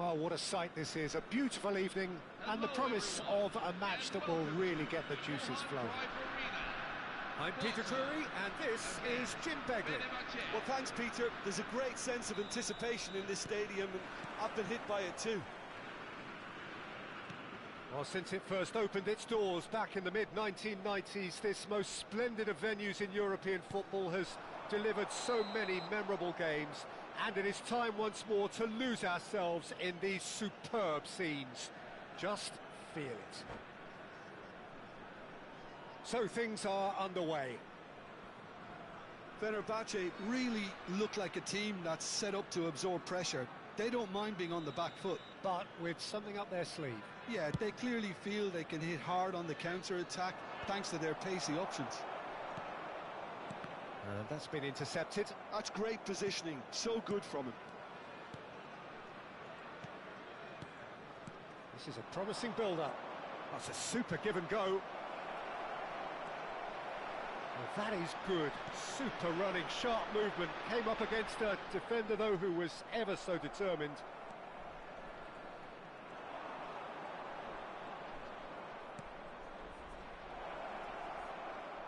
Oh, what a sight this is. A beautiful evening and the promise of a match that will really get the juices flowing. I'm Peter Drury and this is Jim Begley. Well, thanks, Peter. There's a great sense of anticipation in this stadium and I've been hit by it too. Well, since it first opened its doors back in the mid-1990s, this most splendid of venues in European football has delivered so many memorable games, and it is time once more to lose ourselves in these superb scenes. Just feel it. So things are underway. Fenerbahce really look like a team that's set up to absorb pressure. They don't mind being on the back foot. But with something up their sleeve. Yeah, they clearly feel they can hit hard on the counter-attack thanks to their pacey options. And that's been intercepted. That's great positioning, so good from him. This is a promising build-up. That's a super give and go. Well, that is good. Super running, sharp movement. Came up against a defender, though, who was ever so determined.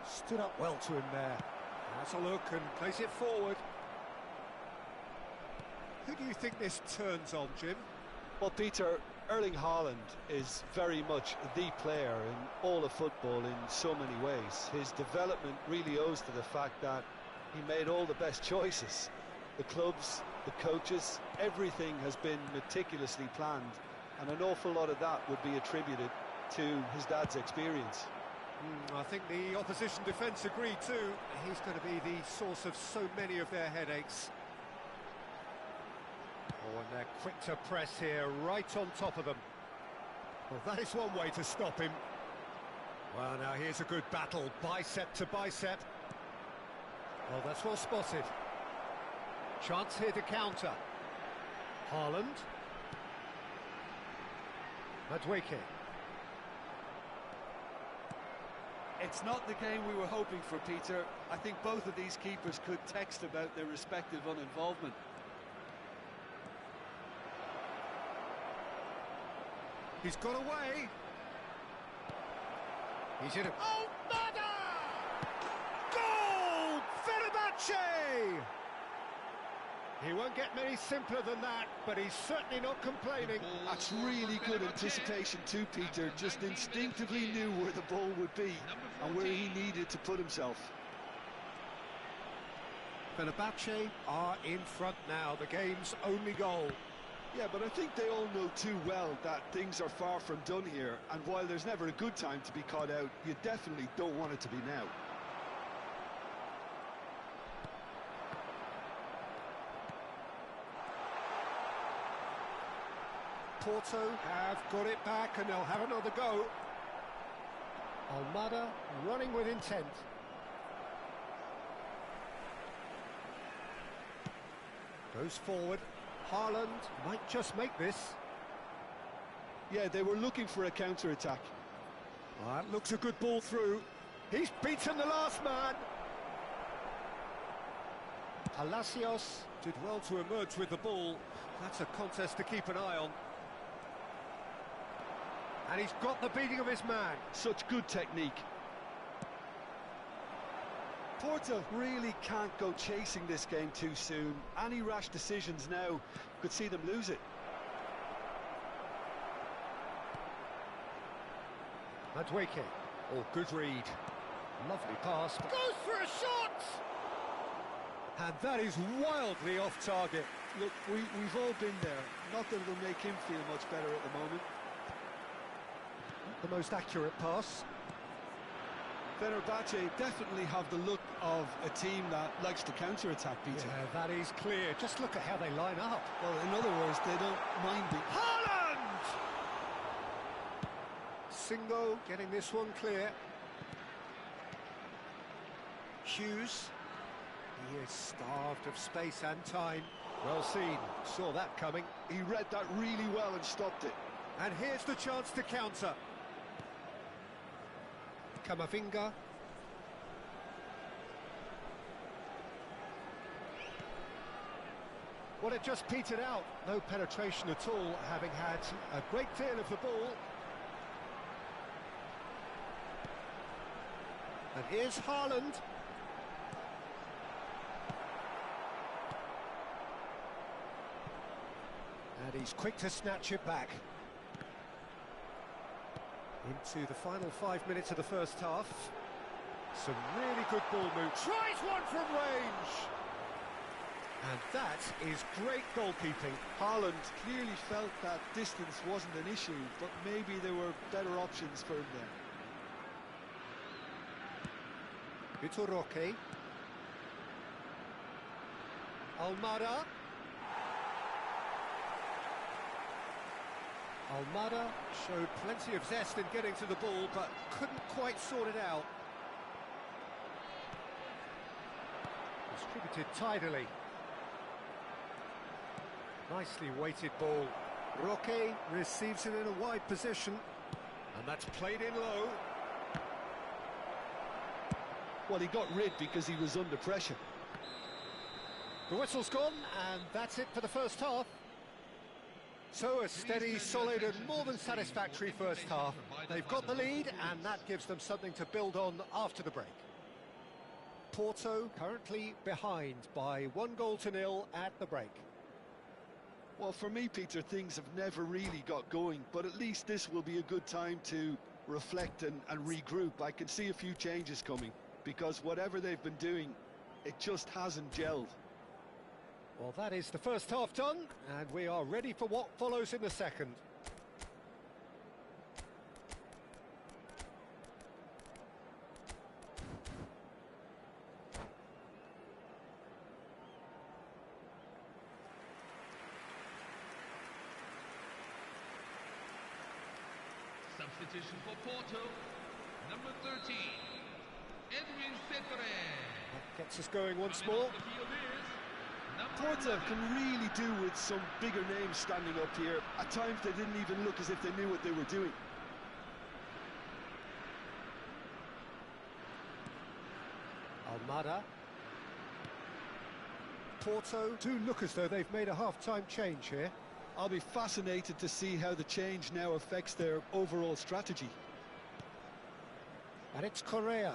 Stood up well to him there. Has a look and plays it forward. Who do you think this turns on, Jim? Well, Peter, Erling Haaland is very much the player in all of football in so many ways. His development really owes to the fact that he made all the best choices. The clubs, the coaches, everything has been meticulously planned, and an awful lot of that would be attributed to his dad's experience. I think the opposition defence agree too. He's going to be the source of so many of their headaches. Oh, and they're quick to press here, right on top of them. Well, that is one way to stop him. Well, now here's a good battle, bicep to bicep. Well, that's well spotted. Chance here to counter. Haaland. Madueke. It's not the game we were hoping for, Peter. I think both of these keepers could text about their respective uninvolvement. He's got away. He's in it. Oh, Mada! Goal! Fenerbahce! He won't get many simpler than that, but he's certainly not complaining. That's really good anticipation too, Peter. Just instinctively knew where the ball would be and where he needed to put himself. Fenerbahce are in front now, the game's only goal. Yeah, but I think they all know too well that things are far from done here, and while there's never a good time to be caught out, you definitely don't want it to be now. Porto have got it back and they'll have another go. Almada running with intent. Goes forward. Haaland might just make this. Yeah, they were looking for a counter-attack. Well, that looks a good ball through. He's beaten the last man. Palacios did well to emerge with the ball. That's a contest to keep an eye on. And he's got the beating of his man. Such good technique. Porto really can't go chasing this game too soon. Any rash decisions now could see them lose it. Madueke. Oh, good read. Lovely pass. Goes for a shot! And that is wildly off target. Look, we've all been there. Not that it'll make him feel much better at the moment. The most accurate pass. Fenerbahce definitely have the look of a team that likes to counter-attack, Peter. Yeah, that is clear. Just look at how they line up. Well, in other words, they don't mind being... Haaland! Singo getting this one clear. Hughes. He is starved of space and time. Well seen. Saw that coming. He read that really well and stopped it. And here's the chance to counter. Camavinga. Well, it just petered out. No penetration at all, having had a great deal of the ball. And here's Haaland. And he's quick to snatch it back. Into the final 5 minutes of the first half. Some really good ball move. Tries one from range! And that is great goalkeeping. Haaland clearly felt that distance wasn't an issue, but maybe there were better options for him there. Vitor Roque. Almada. Almada showed plenty of zest in getting to the ball, but couldn't quite sort it out. Distributed tidily. Nicely weighted ball. Roque receives it in a wide position, and that's played in low. Well, he got rid because he was under pressure. The whistle's gone, and that's it for the first half. So a steady, solid and more than satisfactory first half. They've got the lead, and that gives them something to build on after the break. Porto currently behind by 1-0 at the break. Well, for me, Peter, things have never really got going, but at least this will be a good time to reflect and regroup. I can see a few changes coming, because whatever they've been doing, it just hasn't gelled. Well, that is the first half done, and we are ready for what follows in the second. Substitution for Porto, number 13, EduHenry1987. That gets us going once more. Porto can really do with some bigger names standing up here. At times they didn't even look as if they knew what they were doing. Almada. Porto do look as though they've made a half-time change here. I'll be fascinated to see how the change now affects their overall strategy. And it's Correa.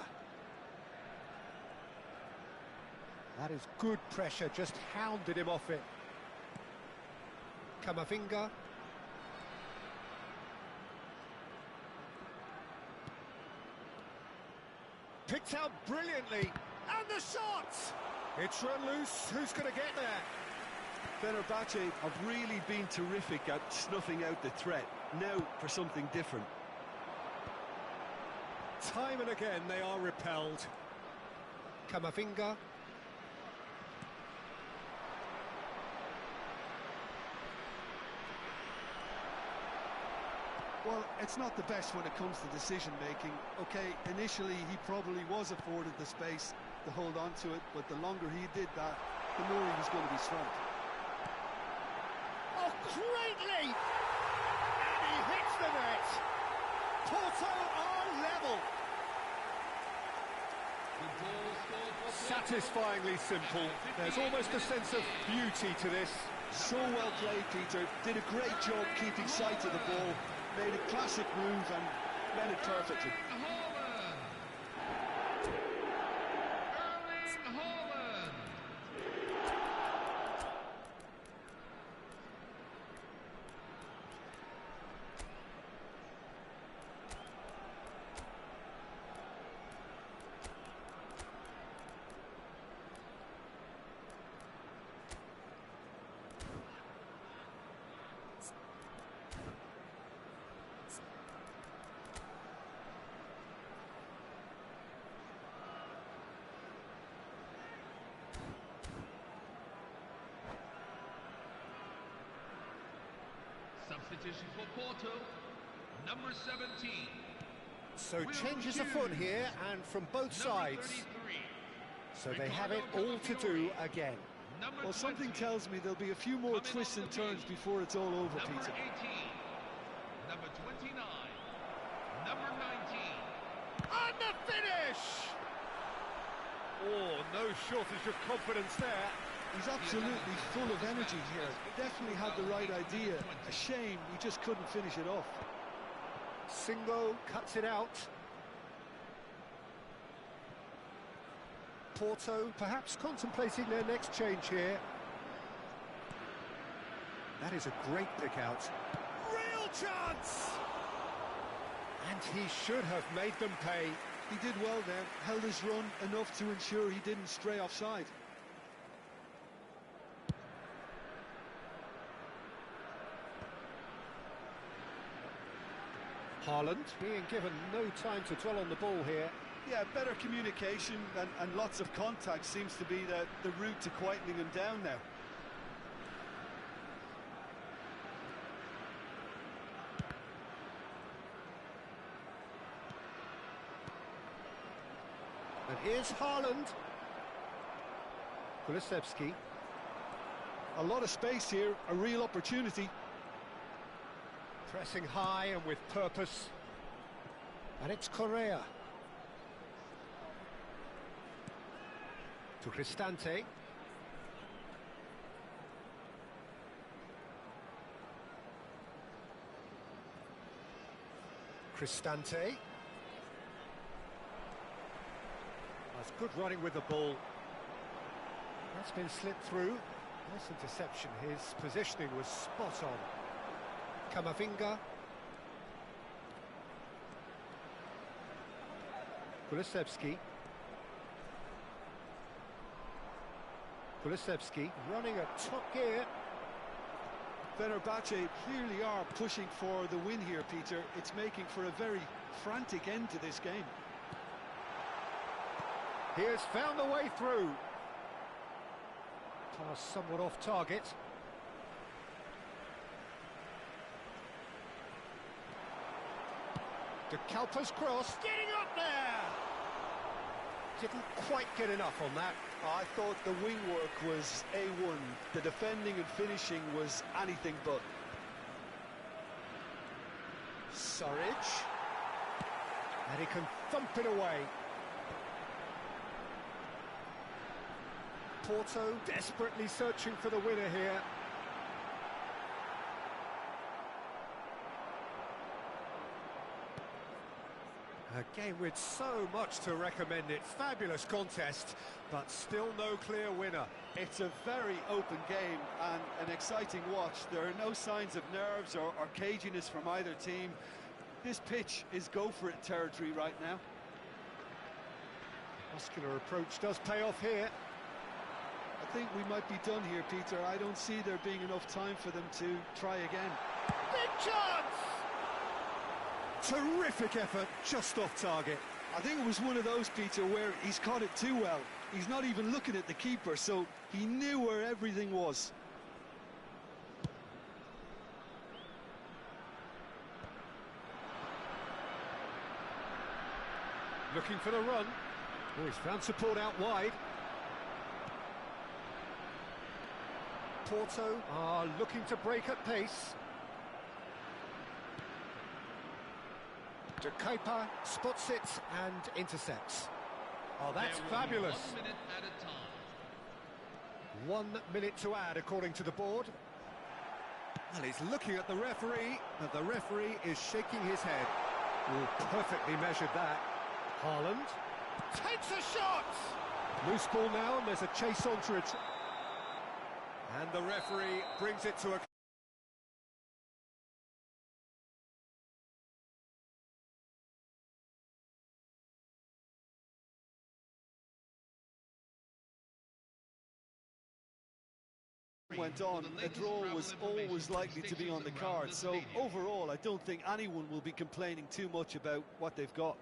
That is good pressure, just hounded him off it. Camavinga. Picked out brilliantly. And the shot! It's run loose. Who's going to get there? Fenerbahce have really been terrific at snuffing out the threat. Now for something different. Time and again they are repelled. Camavinga. Well, it's not the best when it comes to decision-making. Okay, initially he probably was afforded the space to hold on to it, but the longer he did that, the more he was going to be swamped. Oh, greatly! And he hits the net! Porto are level! Satisfyingly simple. There's almost a sense of beauty to this. So well played, Peter. Did a great job keeping sight of the ball. Made a classic move and read it perfectly. Substitution for Porto, number 17. So changes afoot here, and from both sides. So they have it all to do again. Well, something tells me there'll be a few more twists and turns before it's all over, Peter. Number 18, number 29, number 19. And the finish! Oh, no shortage of confidence there. He's absolutely full of energy here. Definitely had the right idea. A shame he just couldn't finish it off. Singo cuts it out. Porto perhaps contemplating their next change here. That is a great pick out. Real chance! And he should have made them pay. He did well there, held his run enough to ensure he didn't stray offside. Haaland being given no time to dwell on the ball here. Yeah, better communication and lots of contact seems to be the route to quietening him down now. And here's Haaland. Kulusevski. A lot of space here, a real opportunity. Pressing high and with purpose. And it's Correa. To Cristante. Cristante. That's good running with the ball. That's been slipped through. Nice interception. His positioning was spot on. Camavinga. Kulusevski. Kulusevski running at top gear. Fenerbahce clearly are pushing for the win here, Peter. It's making for a very frantic end to this game. He has found the way through. Pass somewhat off target. De Kalpa's cross, getting up there! Didn't quite get enough on that. I thought the wing work was A1. The defending and finishing was anything but. Surridge. And he can thump it away. Porto desperately searching for the winner here. A game with so much to recommend it. Fabulous contest, but still no clear winner. It's a very open game and an exciting watch. There are no signs of nerves or caginess from either team. This pitch is go-for-it territory right now. Muscular approach does pay off here. I think we might be done here, Peter. I don't see there being enough time for them to try again. Big chance! Terrific effort, just off target. I think it was one of those, Peter, where he's caught it too well. He's not even looking at the keeper, so he knew where everything was. Looking for the run. Oh, he's found support out wide. Porto are looking to break at pace. De Kuiper spots it and intercepts. Oh, that's fabulous. 1 minute at a time. 1 minute to add, according to the board. And he's looking at the referee, and the referee is shaking his head. Oh, perfectly measured that. Haaland takes a shot! Loose ball now, and there's a chase on to it. And the referee brings it to a... Went on, a draw was always likely to be on the card, so overall I don't think anyone will be complaining too much about what they've got.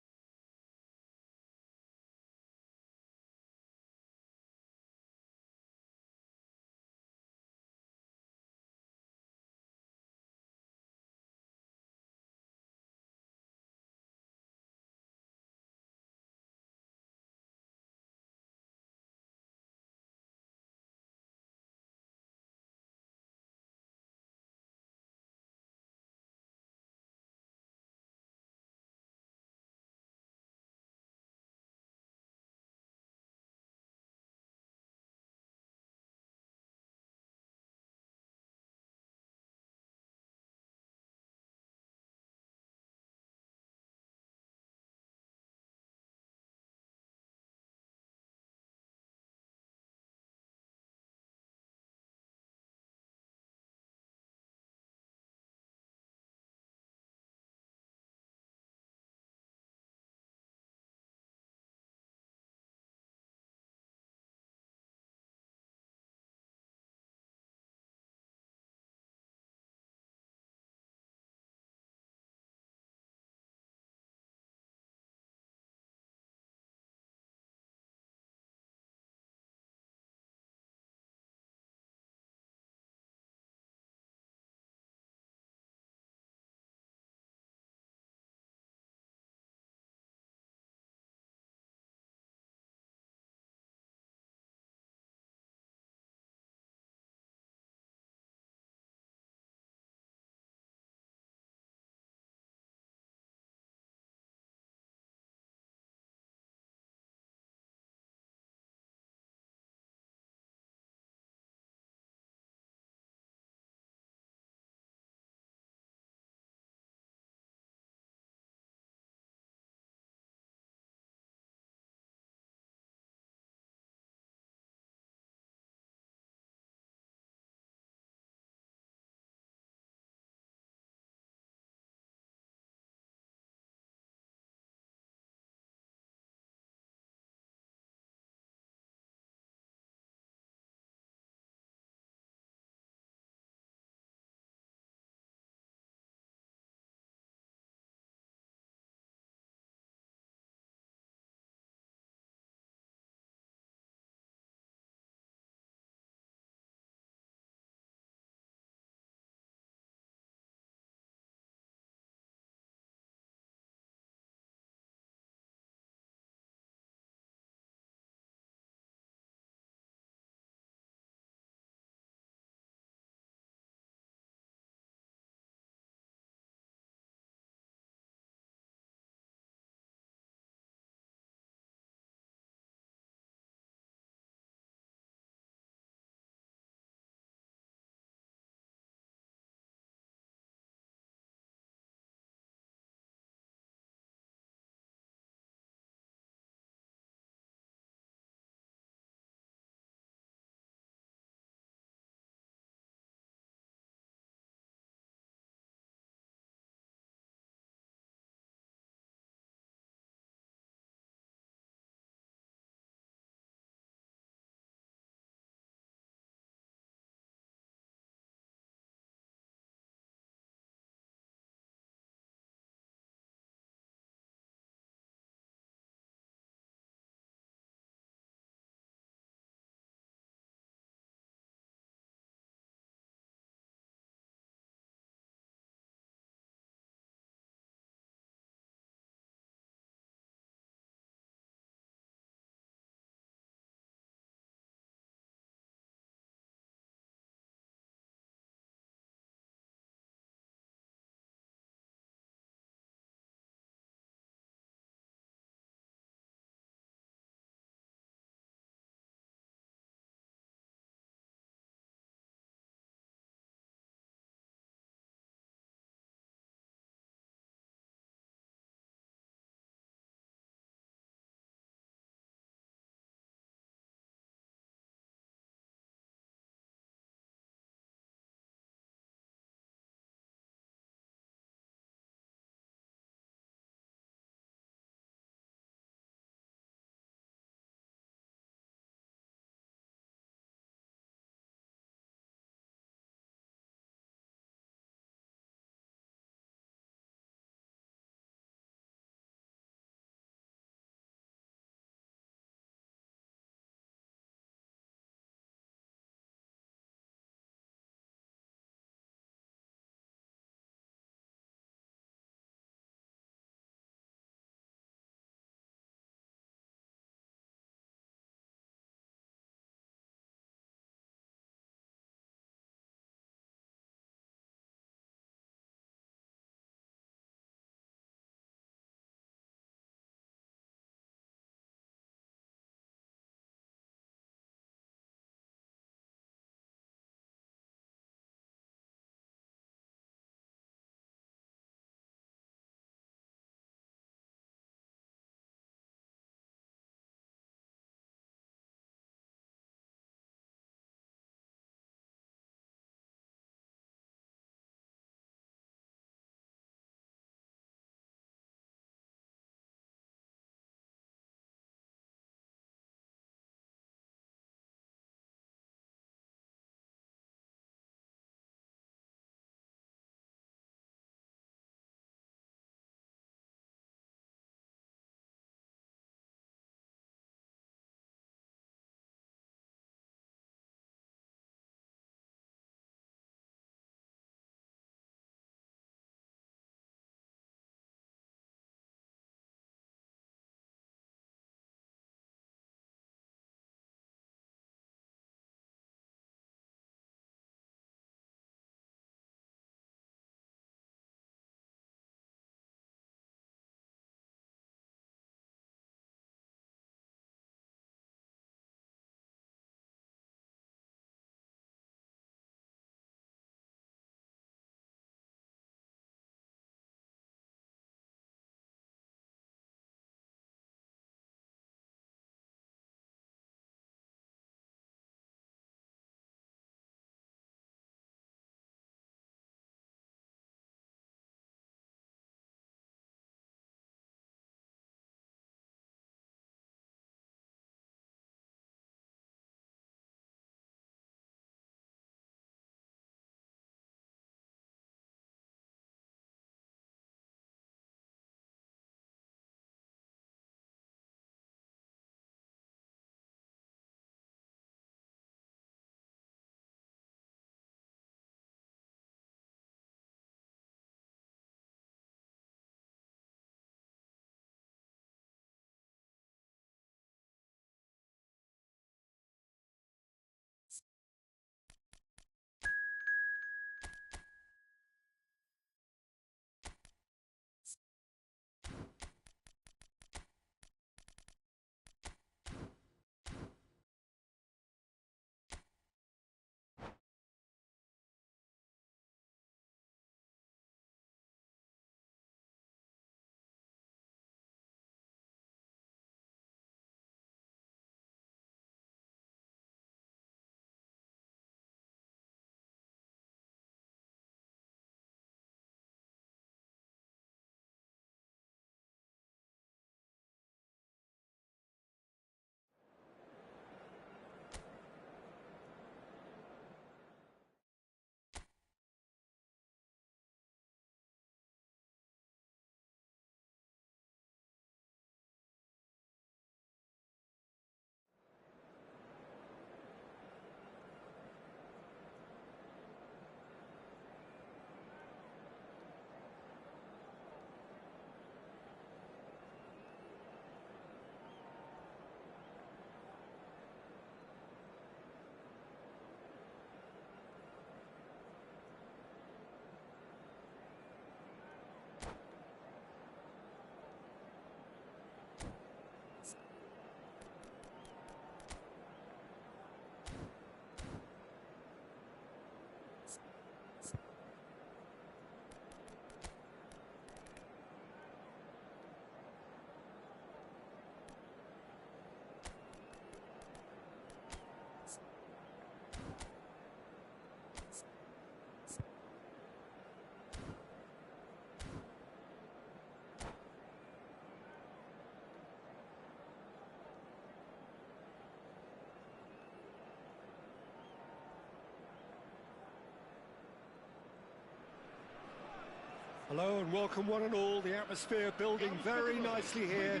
Hello and welcome one and all. The atmosphere building very nicely here.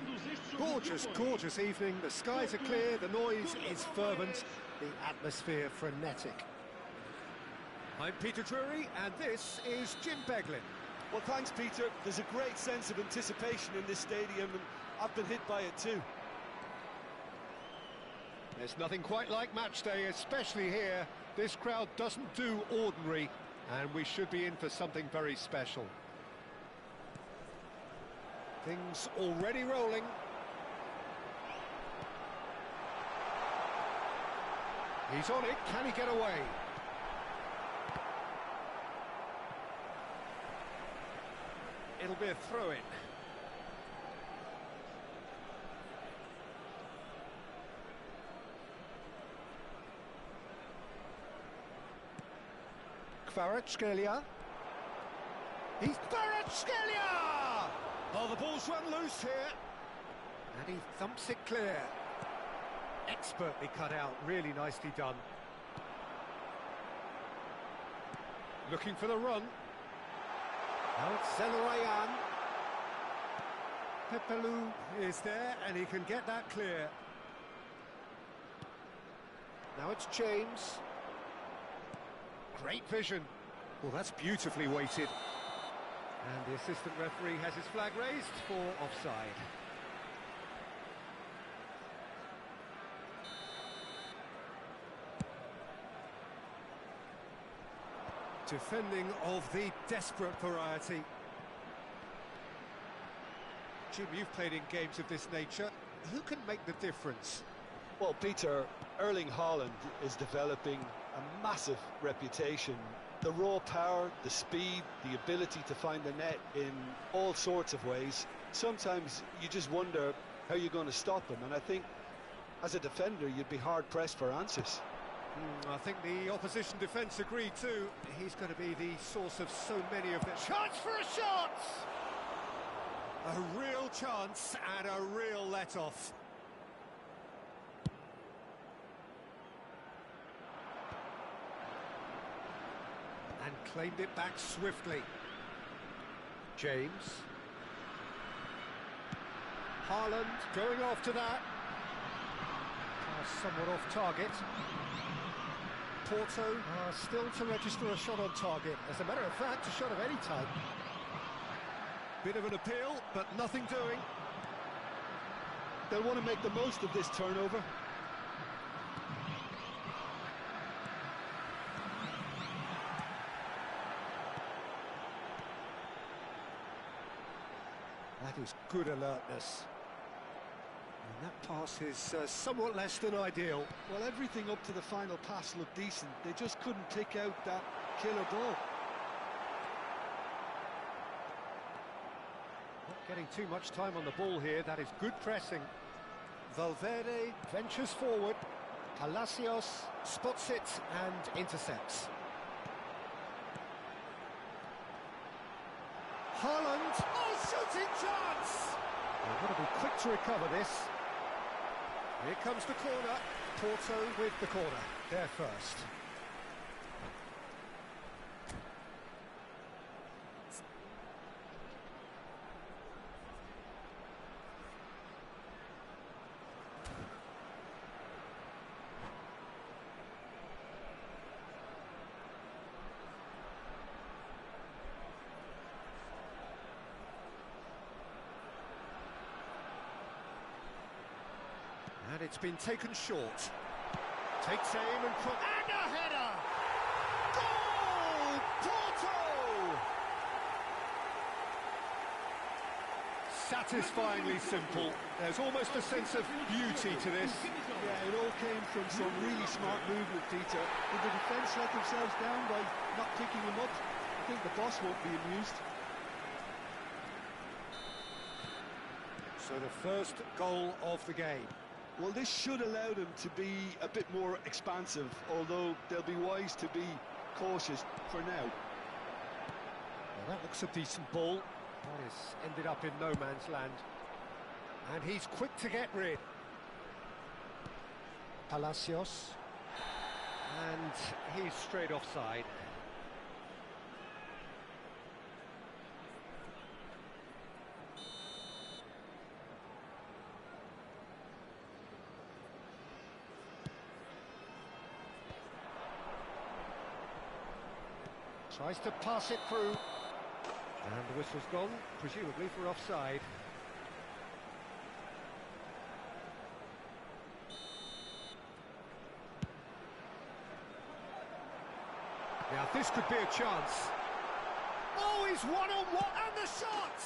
Gorgeous, gorgeous evening. The skies are clear, the noise is fervent, the atmosphere frenetic. I'm Peter Drury and this is Jim Beglin. Well, thanks, Peter. There's a great sense of anticipation in this stadium, and I've been hit by it too. There's nothing quite like match day, especially here. This crowd doesn't do ordinary, and we should be in for something very special. Things already rolling. He's on it, can he get away? It'll be a throw-in. Kvaratskhelia. He's Kvaratskhelia! Oh, the ball's run loose here. And he thumps it clear. Expertly cut out, really nicely done. Looking for the run. Now it's Zeloyan. Pepelu is there and he can get that clear. Now it's James. Great vision. Well, that's beautifully weighted. And the assistant referee has his flag raised for offside. Defending of the desperate variety. Jim, you've played in games of this nature. Who can make the difference? Well, Peter, Erling Haaland is developing a massive reputation. The raw power, the speed, the ability to find the net in all sorts of ways. Sometimes you just wonder how you're going to stop him, and I think as a defender you'd be hard-pressed for answers. I think the opposition defence agreed too. He's going to be the source of so many of them. Chance for a shot! A real chance and a real let-off. And claimed it back swiftly. James. Haaland going after that. Somewhat off target. Porto still to register a shot on target. As a matter of fact, a shot of any type. Bit of an appeal, but nothing doing. They'll want to make the most of this turnover. That is good alertness. And that pass is somewhat less than ideal. Well, everything up to the final pass looked decent. They just couldn't pick out that killer ball. Not getting too much time on the ball here. That is good pressing. Valverde ventures forward. Palacios spots it and intercepts. Haaland! Oh, shooting chance! They've got to be quick to recover this. Here comes the corner. Porto with the corner. They're first. And it's been taken short. Takes aim and a header! Goal! Porto! Satisfyingly simple. There's almost a sense of beauty to this. Yeah, it all came from some really smart movement, Peter. Did the defence let themselves down by not picking him up? I think the boss won't be amused. So the first goal of the game. Well, this should allow them to be a bit more expansive, although they'll be wise to be cautious for now. Well, that looks a decent ball. That has ended up in no man's land. And he's quick to get rid. Palacios. And he's straight offside. Tries to pass it through. And the whistle's gone, presumably for offside. Now this could be a chance. Oh, he's one-on-one, and the shot!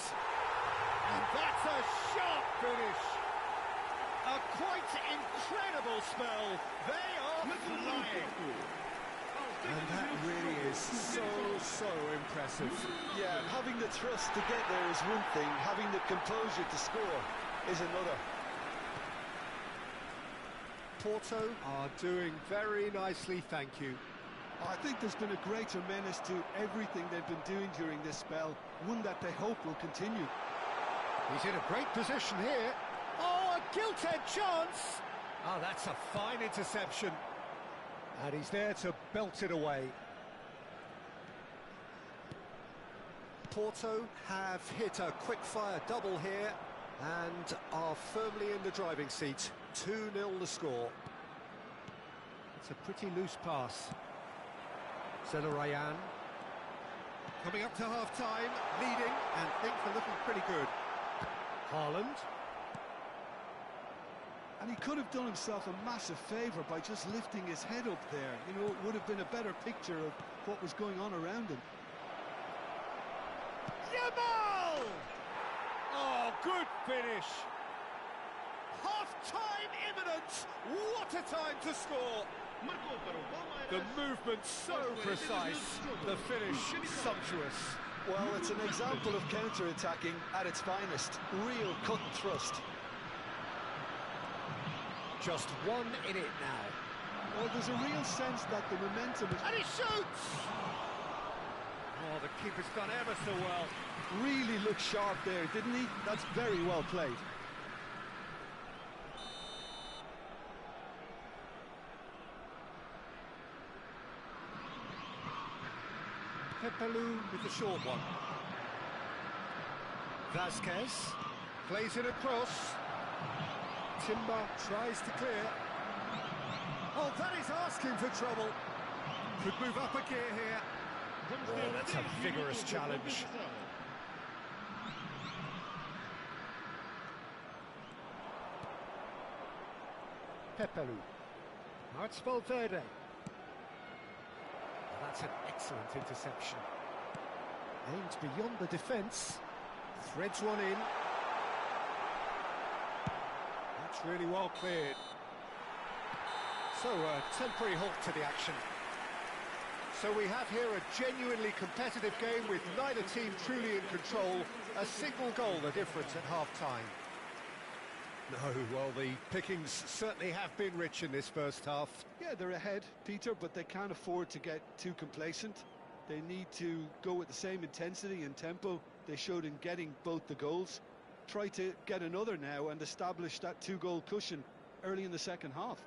And that's a sharp finish. A quite incredible spell. They are flying. And that really is so impressive. Yeah, and having the thrust to get there is one thing, having the composure to score is another. Porto are doing very nicely, thank you. I think there's been a greater menace to everything they've been doing during this spell, one that they hope will continue. He's in a great position here. Oh, a gilt-edged chance! Oh, that's a fine interception. And he's there to belt it away. Porto have hit a quick-fire double here and are firmly in the driving seat. 2-0 the score. It's a pretty loose pass. Ryan coming up to half-time, leading, and things are looking pretty good. Haaland. And he could have done himself a massive favour by just lifting his head up there. You know, it would have been a better picture of what was going on around him. Yamal! Oh, good finish. Half-time imminent. What a time to score. The movement so precise, the finish sumptuous. Well, it's an example of counter-attacking at its finest. Real cut and thrust. Just one in it now. Well, there's a real sense that the momentum is... And he shoots! Oh, the keeper's done ever so well. Really looked sharp there, didn't he? That's very well played. Pepelu with the short one. Vasquez plays it across. Timber tries to clear. Oh, that is asking for trouble. Could move up a gear here. Oh, that's a vigorous challenge. Pepelu. Now it's Valverde. That's an excellent interception. Aimed beyond the defence. Threads one in. That's really well cleared. So, a temporary halt to the action. So we have here a genuinely competitive game with neither team truly in control. A single goal the difference at half-time. No, well, the pickings certainly have been rich in this first half. Yeah, they're ahead, Peter, but they can't afford to get too complacent. They need to go with the same intensity and tempo they showed in getting both the goals. Try to get another now and establish that two-goal cushion early in the second half.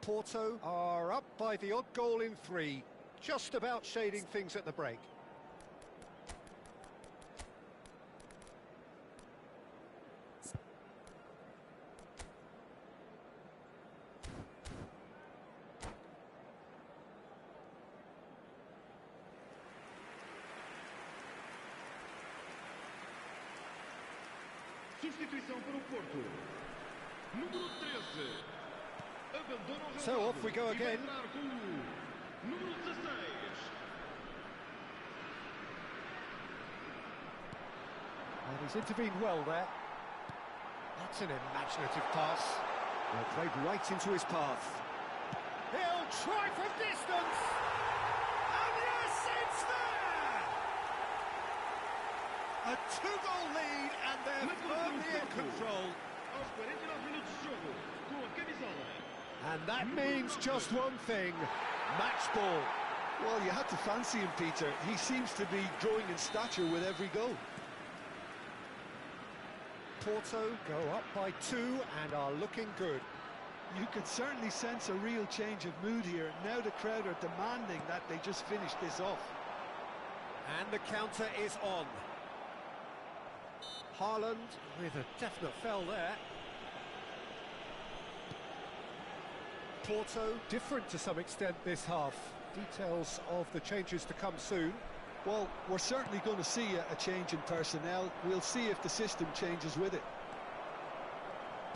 Porto are up by the odd goal in 3, just about shading things at the break. Substituição para o Porto. Número 13. Abandona o So off we go again. Número 16. And he's intervened well there. That's an imaginative pass. Well, played right into his path. He'll try from distance. And yes, it's there! A 2-goal lead, and they're firmly in control. Aos 49 minutos de jogo, com a camisola. And that means just one thing, match ball. Well, you had to fancy him, Peter. He seems to be growing in stature with every goal. Porto go up by 2 and are looking good. You can certainly sense a real change of mood here. Now the crowd are demanding that they just finish this off. And the counter is on. Haaland with a definite foul there. Porto different to some extent this half. Details of the changes to come soon. Well, we're certainly going to see a change in personnel. We'll see if the system changes with it.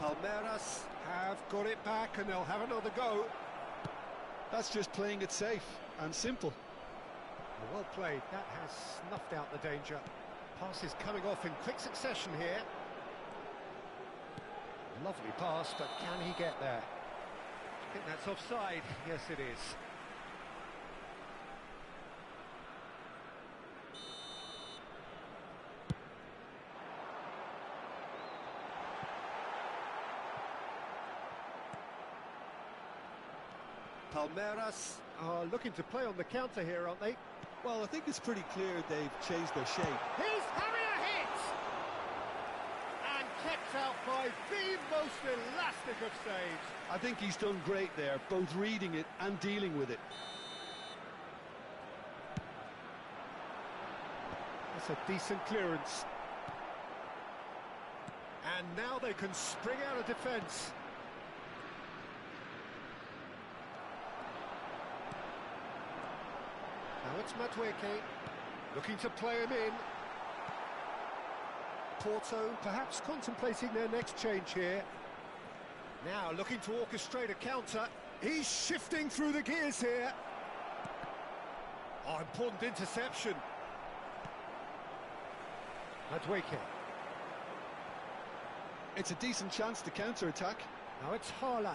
Palmeiras have got it back and they'll have another go. That's just playing it safe and simple. Well played, that has snuffed out the danger. Pass is coming off in quick succession here. Lovely pass, but can he get there? I think that's offside. Yes, it is. Palmeiras are looking to play on the counter here, aren't they? Well, I think it's pretty clear they've changed their shape. He's having a hit! And kept out by the most elastic of saves. I think he's done great there, both reading it and dealing with it. That's a decent clearance. And now they can spring out of defence. Now it's Madueke, looking to play him in. Porto perhaps contemplating their next change here. Now looking to orchestrate a counter. He's shifting through the gears here. Oh, important interception. Madueke. It's a decent chance to counter-attack. Now it's Haaland.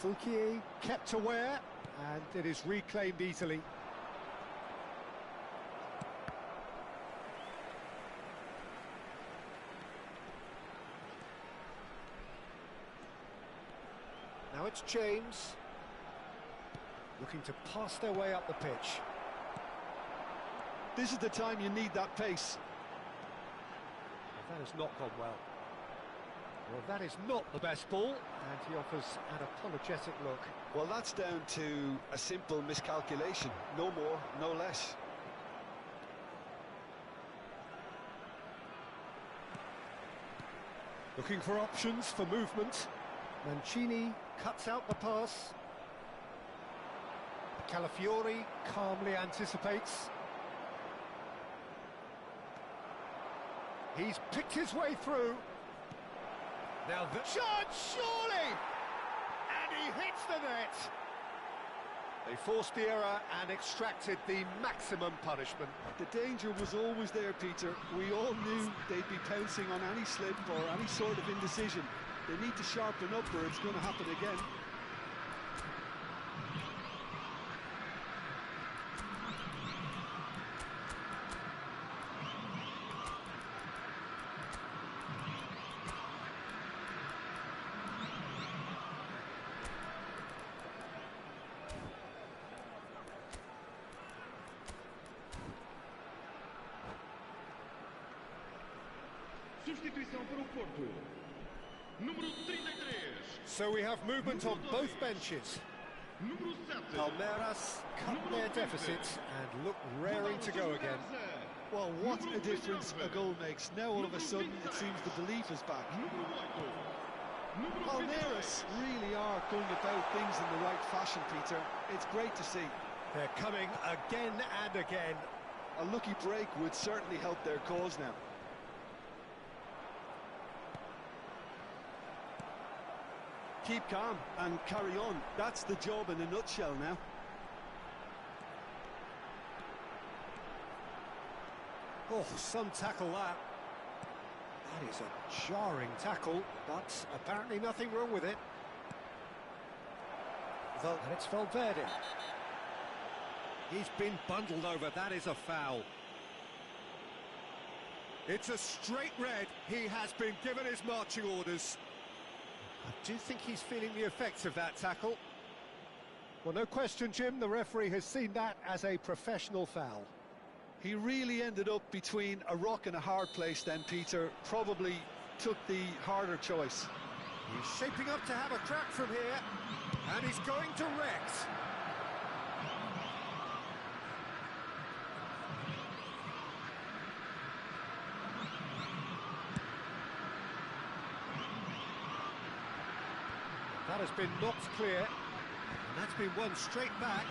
Fouquier kept aware, and it is reclaimed easily. Now it's James, looking to pass their way up the pitch. This is the time you need that pace. Well, that has not gone well. Well, that is not the best ball, and he offers an apologetic look. Well, that's down to a simple miscalculation. No more, no less. Looking for options for movement. Mancini cuts out the pass. Calafiori calmly anticipates. He's picked his way through. Now the shot, surely! And he hits the net! They forced the error and extracted the maximum punishment. The danger was always there, Peter. We all knew they'd be pouncing on any slip or any sort of indecision. They need to sharpen up or it's going to happen again. Substituição para o Porto. Número 33. So we have movement on both benches. Número 7. Palmeiras cut their deficit and look raring to go again. Well, what a difference a goal makes. Now all of a sudden it seems the belief is back. Palmeiras really are going about things in the right fashion, Peter. It's great to see. They're coming again and again. A lucky break would certainly help their cause now. Keep calm and carry on. That's the job in a nutshell now. Oh, some tackle that. That is a jarring tackle, but apparently nothing wrong with it. And it's Valverde. He's been bundled over. That is a foul. It's a straight red. He has been given his marching orders. I do think he's feeling the effects of that tackle. Well, no question, Jim, the referee has seen that as a professional foul. He really ended up between a rock and a hard place then, Peter. Probably took the harder choice. He's shaping up to have a crack from here, and he's going direct. That has been knocked clear, and that's been won straight back.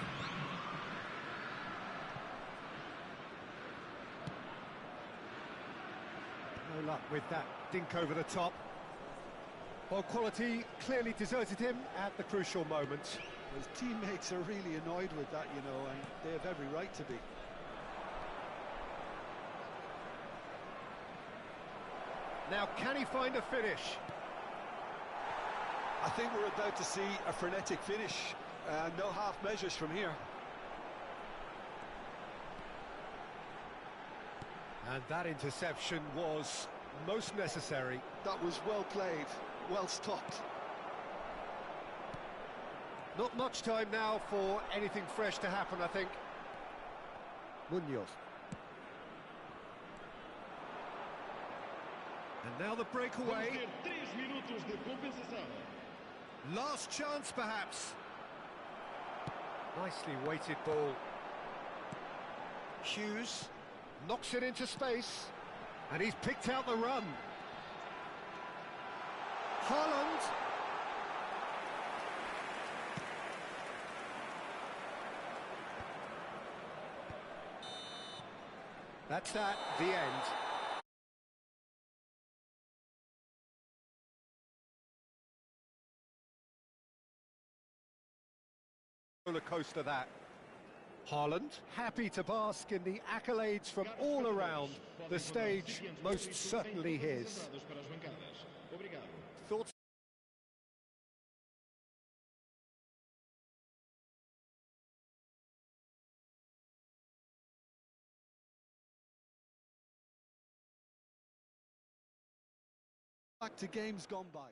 luck with that dink over the top. Well, quality clearly deserted him at the crucial moment. His teammates are really annoyed with that, you know, and they have every right to be. Now, can he find a finish? I think we're about to see a frenetic finish. No half measures from here. And that interception was most necessary. That was well played, well stopped. Not much time now for anything fresh to happen, I think. Munoz. And now the breakaway. Vamos ter 3 minutos de compensação. Last chance, perhaps. Nicely weighted ball. Hughes knocks it into space. And he's picked out the run. Haaland. That's that, the end. Roller coaster that. Haaland, happy to bask in the accolades from all around. The stage most certainly his. Thoughts? Back to games gone by.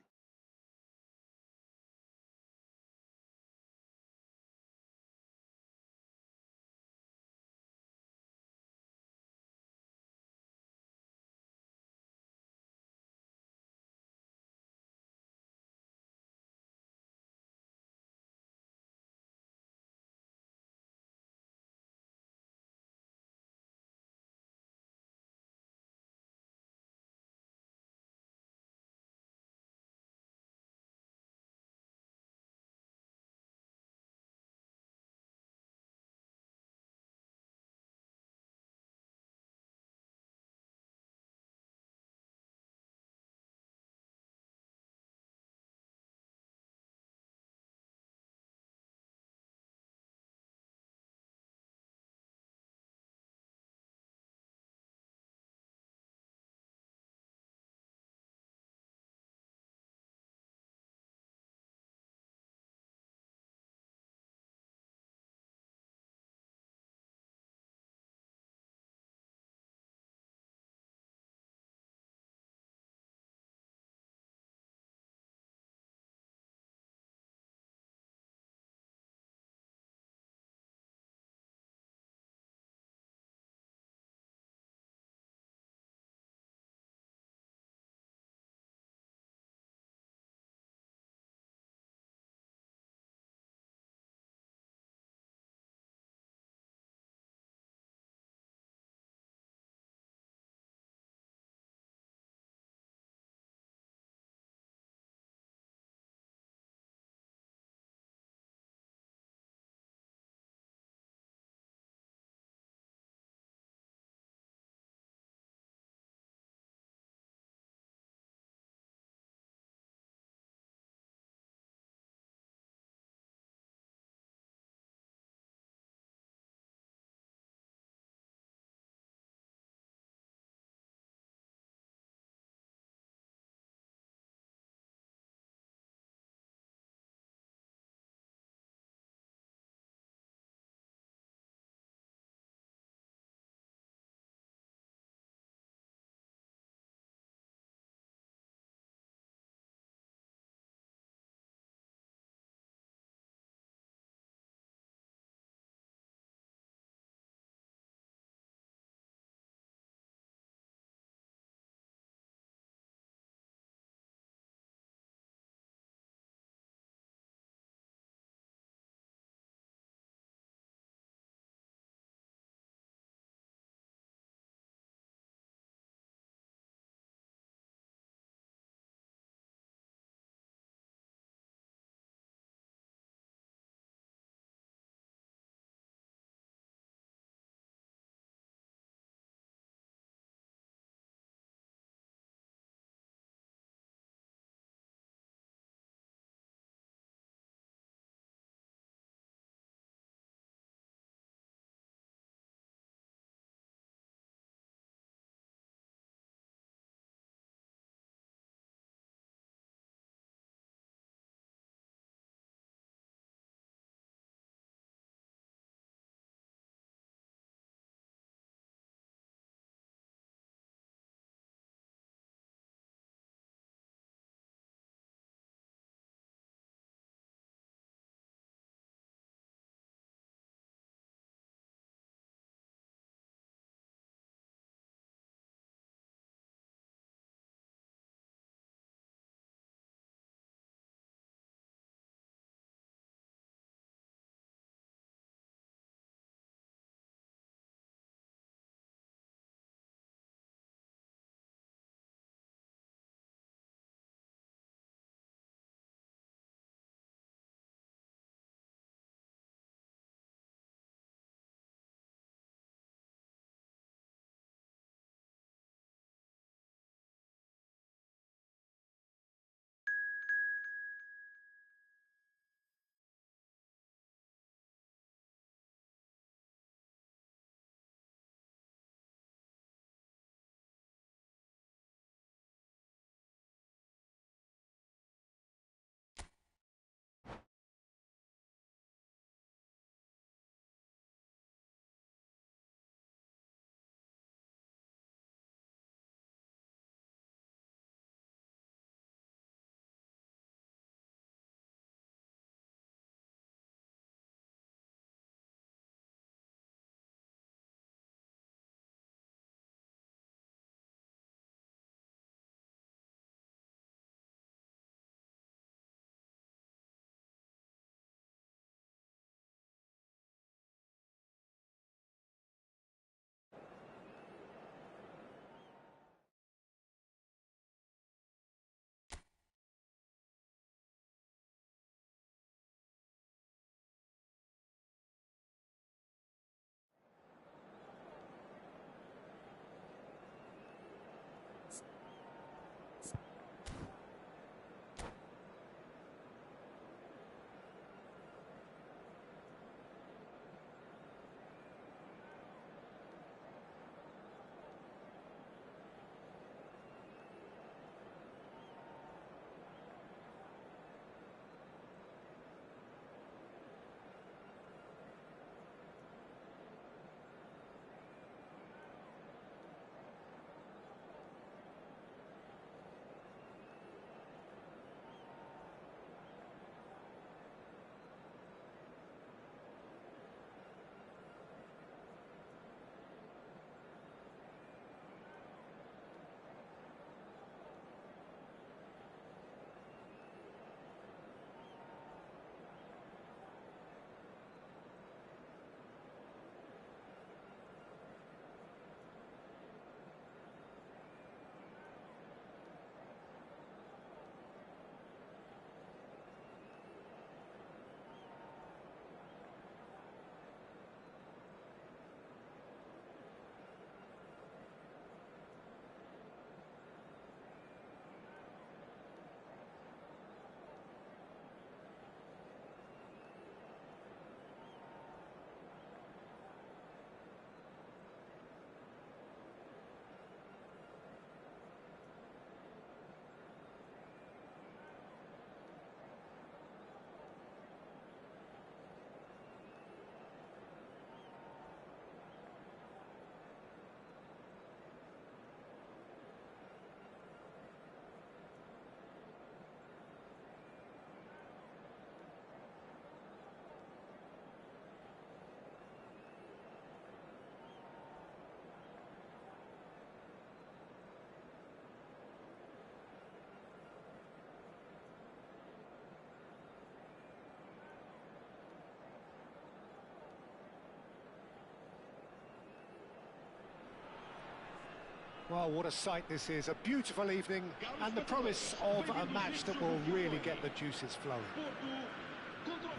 Well, what a sight this is. A beautiful evening and the promise of a match that will really get the juices flowing.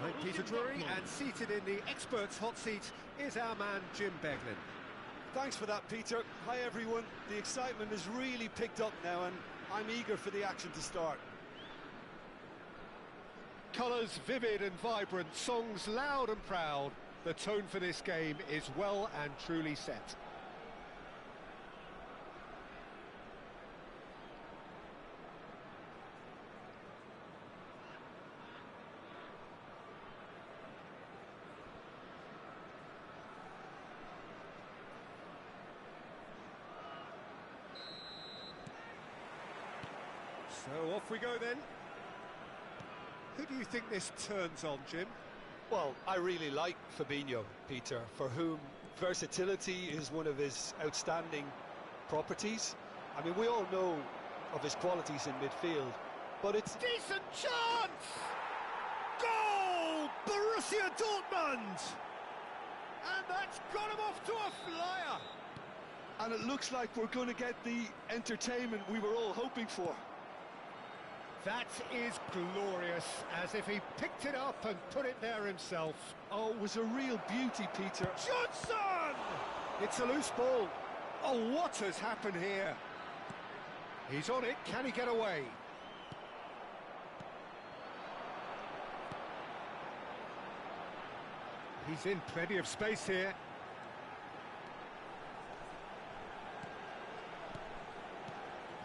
Right, Peter Drury, and seated in the experts' hot seat is our man Jim Beglin. Thanks for that, Peter. Hi, everyone. The excitement has really picked up now, and I'm eager for the action to start. Colours vivid and vibrant, songs loud and proud. The tone for this game is well and truly set. So off we go then. Who do you think this turns on, Jim? Well, I really like Fabinho, Peter, for whom versatility is one of his outstanding properties. I mean, we all know of his qualities in midfield, but it's... Decent chance! Goal! Borussia Dortmund! And that's got him off to a flyer! And it looks like we're going to get the entertainment we were all hoping for. That is glorious, as if he picked it up and put it there himself. Oh, it was a real beauty, Peter. Johnson! It's a loose ball. Oh, what has happened here? He's on it, can he get away? He's in plenty of space here.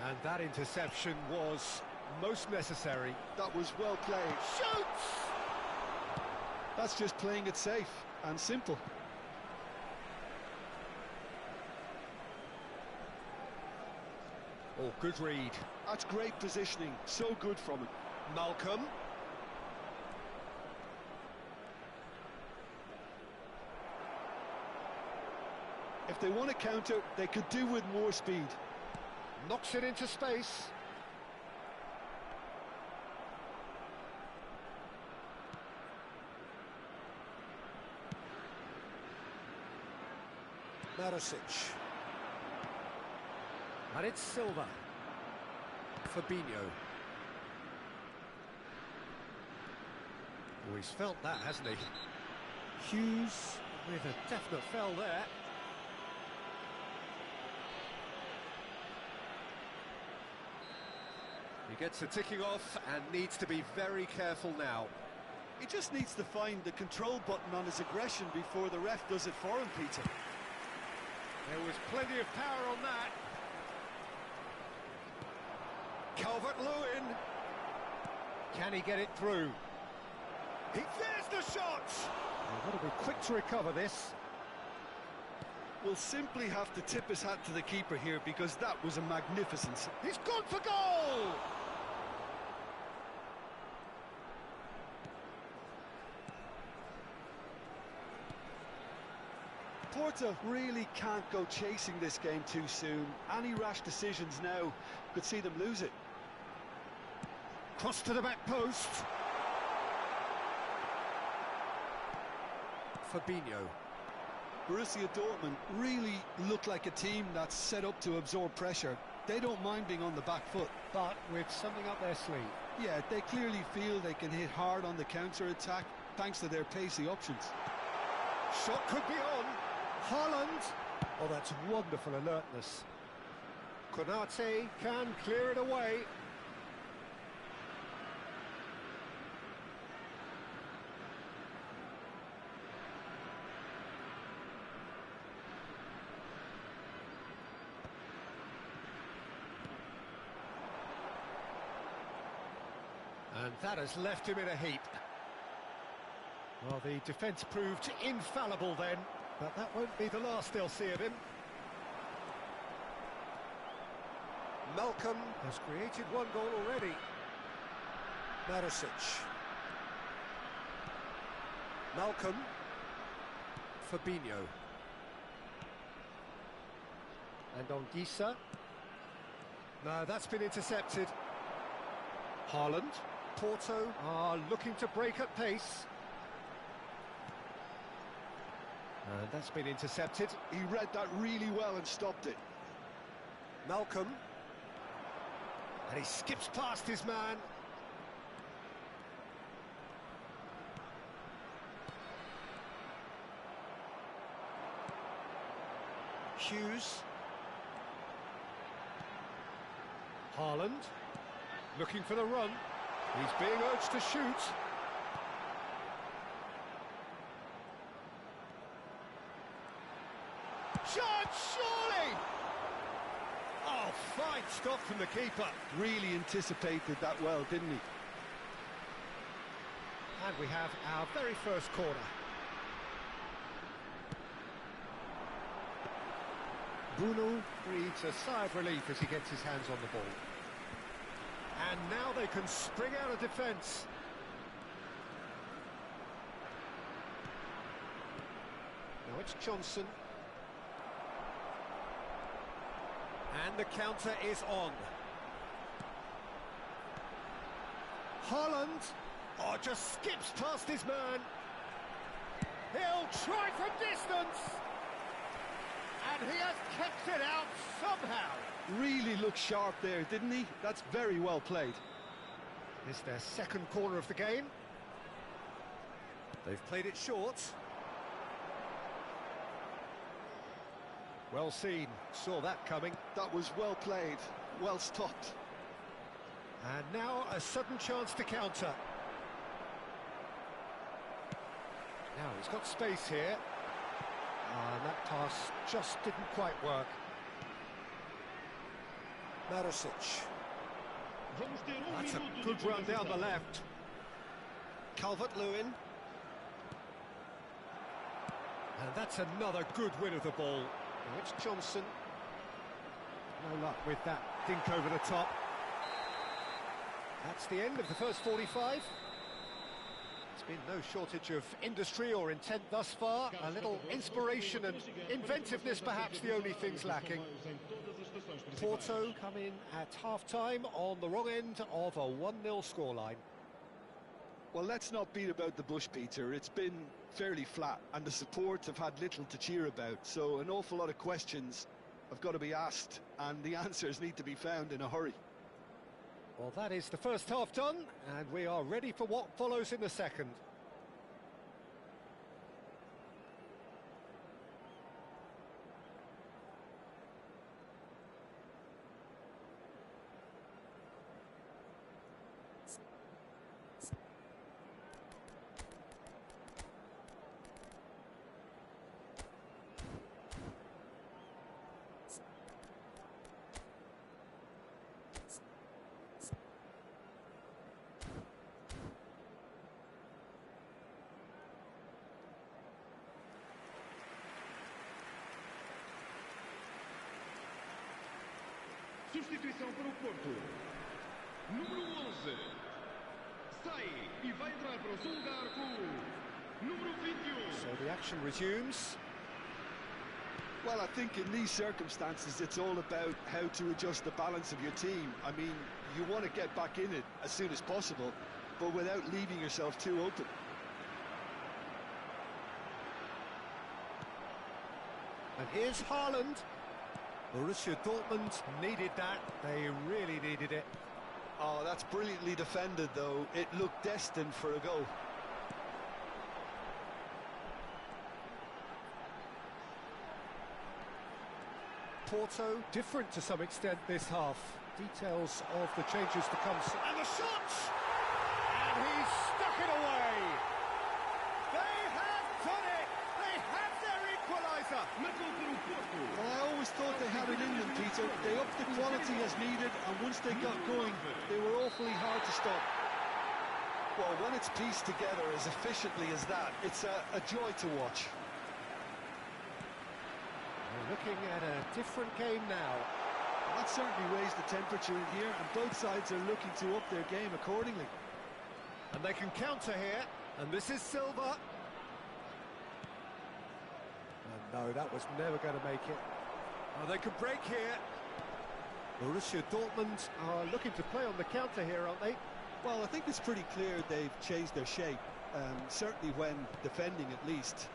And that interception was most necessary. That was well played. Shoots! That's just playing it safe and simple. Oh, good read. That's great positioning. So good from him. Malcolm. If they want to counter, they could do with more speed. Knocks it into space. Marosic. And it's Silva. Fabinho. Oh, he's felt that, hasn't he? Hughes with a definite fell there. He gets the ticking off and needs to be very careful now. He just needs to find the control button on his aggression before the ref does it for him, Peter. There was plenty of power on that. Calvert-Lewin. Can he get it through? There's the shot! He's got to be quick to recover this. We'll simply have to tip his hat to the keeper here because that was a magnificence. He's gone for goal! Porto really can't go chasing this game too soon. Any rash decisions now could see them lose it. Cross to the back post. Fabinho. Borussia Dortmund really look like a team that's set up to absorb pressure. They don't mind being on the back foot. But with something up their sleeve. Yeah, they clearly feel they can hit hard on the counter-attack thanks to their pacey options. Shot could be on. Haaland. Oh, that's wonderful alertness. Konate can clear it away. And that has left him in a heap. Well, the defence proved infallible then, but that won't be the last they'll see of him. Malcolm has created one goal already. Marosic. Malcolm. Fabinho. And Anguissa. No, that's been intercepted. Haaland. Porto are looking to break at pace. And that's been intercepted. He read that really well and stopped it. Malcolm. And he skips past his man. Hughes. Haaland. Looking for the run. He's being urged to shoot. Shot, surely! Oh, fine stop from the keeper. Really anticipated that well, didn't he? And we have our very first corner. Bruno breathes a sigh of relief as he gets his hands on the ball. And now they can spring out of defence. Now it's Johnson. And the counter is on. Haaland. Oh, just skips past his man. He'll try from distance. And he has kept it out somehow. Really looked sharp there, didn't he? That's very well played. It's their second corner of the game. They've played it short. Well seen, saw that coming. That was well played, well stopped. And now a sudden chance to counter. Now he's got space here. And that pass just didn't quite work. Maricic. That's a good run down the left. Calvert-Lewin. And that's another good win of the ball. Now it's Johnson. No luck with that dink over the top. That's the end of the first 45. There's been no shortage of industry or intent thus far. A little inspiration and inventiveness perhaps the only things lacking. Porto come in at half-time on the wrong end of a 1-0 scoreline. Well, let's not beat about the bush, Peter. It's been fairly flat, and the support have had little to cheer about. So an awful lot of questions have got to be asked, and the answers need to be found in a hurry. Well, that is the first half done, and we are ready for what follows in the second. Substituição para o Porto. Número 11. Sai e vai entrar para o seu lugar com o número 21. So the action resumes. Well, I think in these circumstances it's all about how to adjust the balance of your team. I mean, you want to get back in it as soon as possible, but without leaving yourself too open. And here's Haaland. Borussia Dortmund needed that. They really needed it. Oh, that's brilliantly defended, though. It looked destined for a goal. Porto, different to some extent this half. Details of the changes to come. And the shot! And he's stuck it away! They have done it! They have their equaliser! Well, I always thought they had it in them, Peter. They upped the quality as needed, and once they got going, they were awfully hard to stop. Well, when it's pieced together as efficiently as that, it's a joy to watch. We're looking at a different game now. That certainly raised the temperature in here, and both sides are looking to up their game accordingly. And they can counter here, and this is Silva. And no, that was never going to make it. Oh, they can break here. Borussia Dortmund are looking to play on the counter here, aren't they? Well, I think it's pretty clear they've changed their shape, certainly when defending at least.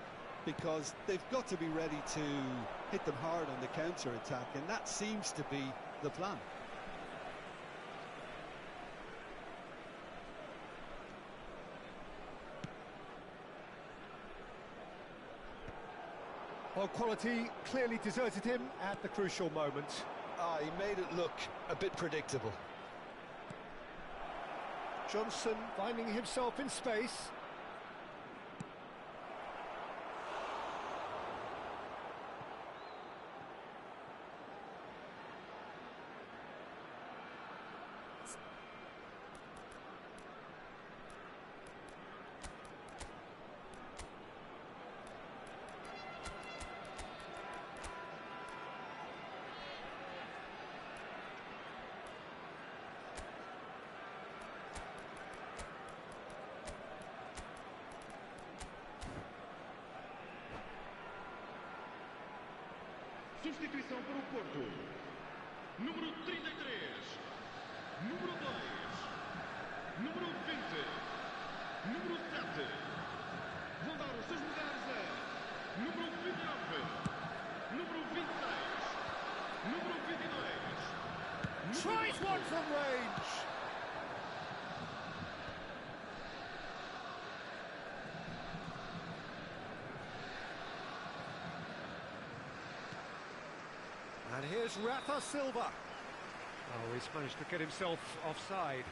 because they've got to be ready to hit them hard on the counter-attack, and that seems to be the plan. Well, quality clearly deserted him at the crucial moment. He made it look a bit predictable. Johnson finding himself in space. Substituição para o Porto. Número 33. Número 2. Número 20. Número 7. Vão dar os seus lugares a número 29. Número 26. Número 22. Tries one from range. And here's Rafa Silva. Oh, he's managed to get himself offside.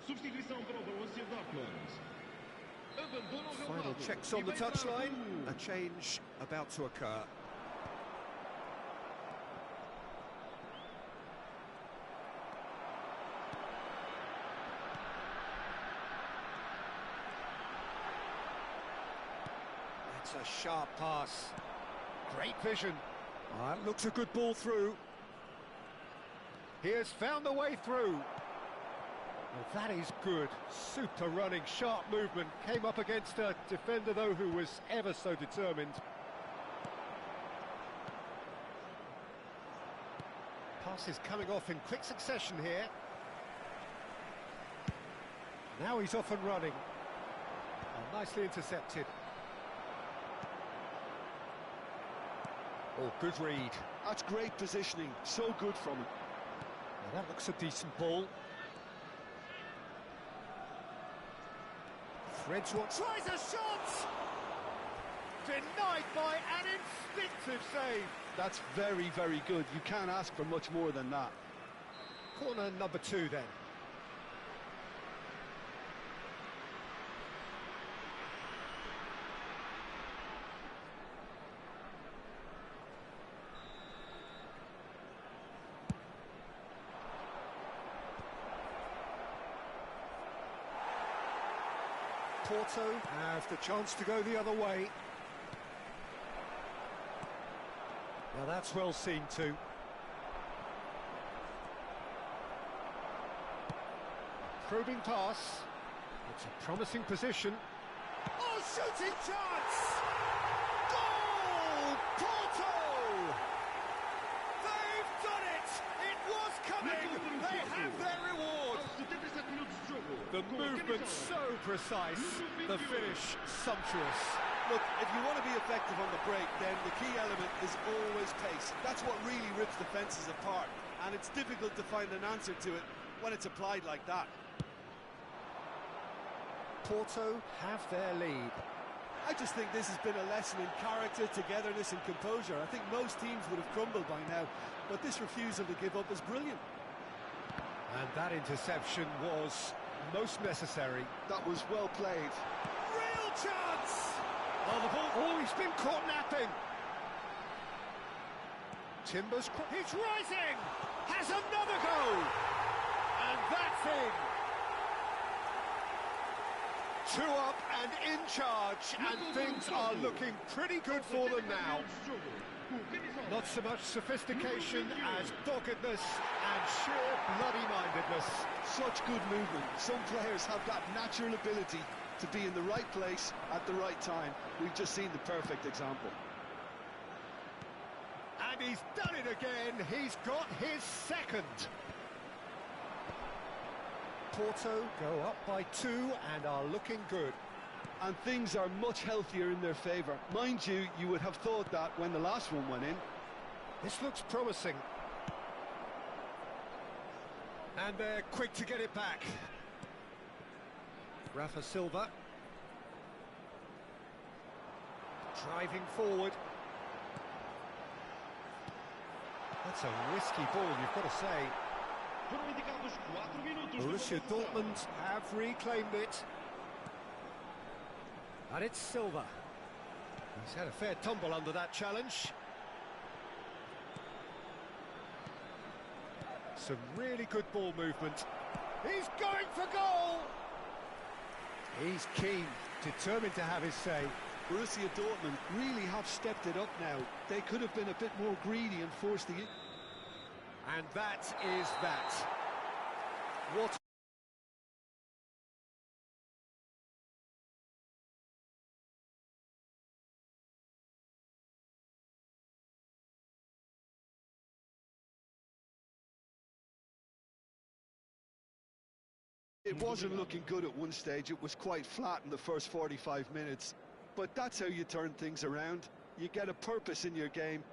Substituição para o Borussia Dortmund. Abandona o Final relvado. checks on the E vai touchline. entrar A change about to occur. It's a sharp pass. Great vision. That looks a good ball through. He has found the way through. Well, that is good. Super running, sharp movement. Came up against a defender, though, who was ever so determined. Passes coming off in quick succession here. Now he's off and running. Oh, nicely intercepted. Oh, good read. That's great positioning, so good from him. Well, that looks a decent ball. Threads what tries a shot! Denied by an instinctive save. That's very, very good. You can't ask for much more than that. Corner number 2 then. Porto have the chance to go the other way. Now that's well seen too. Probing pass. It's a promising position. Oh, shooting chance! Goal! Porto! They've done it! It was coming! They have their reward! Aos 77 minutos de jogo. The Com a movement camisola. so precise, the finish sumptuous. Look, if you want to be effective on the break, then the key element is always pace. That's what really rips defences apart, and it's difficult to find an answer to it when it's applied like that. Porto have their lead. I just think this has been a lesson in character, togetherness and composure. I think most teams would have crumbled by now, but this refusal to give up is brilliant. And that interception was most necessary. That was well played. Real chance! Oh, the ball. Oh, he's been caught napping. Timbers. He's rising. Has another goal. And that's in. 2 up and in charge, and things are looking pretty good for them now. Not so much sophistication as doggedness and sheer bloody-mindedness. Such good movement. Some players have that natural ability to be in the right place at the right time. We've just seen the perfect example. And he's done it again. He's got his second. Porto go up by 2 and are looking good. And things are much healthier in their favour. Mind you, you would have thought that when the last one went in. This looks promising. And they're quick to get it back. Rafa Silva. Driving forward. That's a risky ball, you've got to say. Borussia Dortmund have reclaimed it. And it's Silva. He's had a fair tumble under that challenge. Some really good ball movement. He's going for goal! He's keen, determined to have his say. Borussia Dortmund really have stepped it up now. They could have been a bit more greedy and forced the... And that is that. What... It wasn't looking good at one stage. It was quite flat in the first 45 minutes. But that's how you turn things around. You get a purpose in your game,